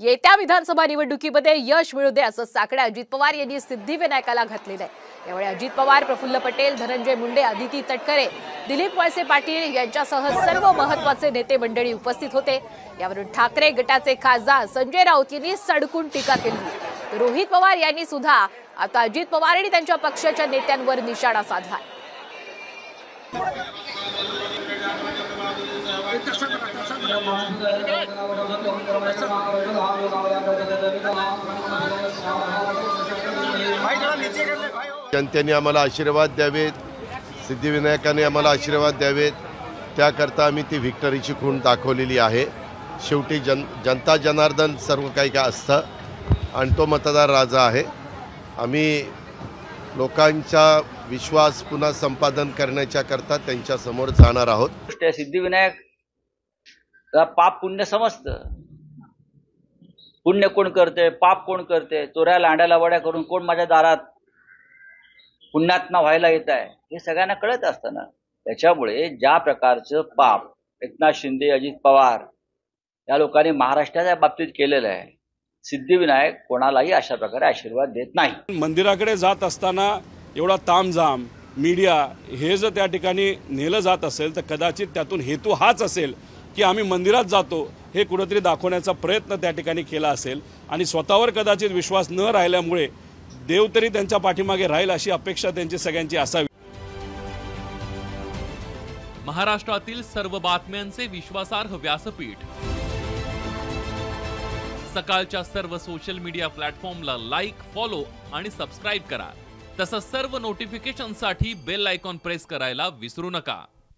येत्या विधानसभा निवडणुकीमध्ये यश मिळू दे असं साकडं अजित पवार यांनी सिद्धिविनायकाला घातलेलं आहे। यावेळी अजित पवार, प्रफुल्ल पटेल, धनंजय मुंडे, अदिती तटकरे, दिलीप वळसे पाटील यांच्यासह सर्व महत्त्वाचे नेते मंडळी उपस्थित होते। यावरून ठाकरे गटाचे खासदार संजय राऊत यांनी सडकून टीका केली। रोहित पवार यांनी सुद्धा आता अजित पवार आणि त्यांच्या पक्षाच्या नेत्यांवर निशाणा साधला। जनतेने आम्हाला आशीर्वाद द्यावेत, सिद्धिविनायकाने आम्हाला आशीर्वाद द्यावेत, त्याकरता आम्ही ती व्हिक्टरीची खूण दाखवलेली आहे। शेवटी जनता जनार्दन सर्व काही काय असतं आणि तो मतदार राजा आहे। आम्ही लोकांचा विश्वास पुन्हा संपादन करण्याच्या करता त्यांच्या समोर जाणार आहोत। सिद्धिविनायक पाप पुण्य समजतं। पुण्य कोण करते, पाप कोण करते, चोऱ्या लांड्याला वड्या करून कोण माझ्या दारात पुण्यात्मा व्हायला येत आहे हे सगळ्यांना कळत असतं ना। त्याच्यामुळे ज्या प्रकारचं पाप एकनाथ शिंदे, अजित पवार या लोकांनी महाराष्ट्राच्या बाबतीत केलेलं आहे, सिद्धिविनायक कोणालाही अशा प्रकारे आशीर्वाद देत नाही। मंदिराकडे जात असताना एवढा तामझाम मीडिया हे जर त्या ठिकाणी नेलं जात असेल तर कदाचित त्यातून हेतू हाच असेल की आम्ही मंदिरात जातो हे कुठेतरी दाखवण्याचा प्रयत्न त्या ठिकाणी केला असेल आणि स्वतःवर कदाचित विश्वास न राहिल्यामुळे देव तरी त्यांच्या पाठीमागे राहील अशी अपेक्षा त्यांची सगळ्यांची असावी। महाराष्ट्रातील सर्व बातम्यांचे विश्वासार्ह व्यासपीठ सकाळच्या सर्व सोशल मीडिया प्लॅटफॉर्मला लाईक, फॉलो आणि सबस्क्राईब करा। तसंच सर्व नोटिफिकेशनसाठी बेल आयकॉन प्रेस करायला विसरू नका।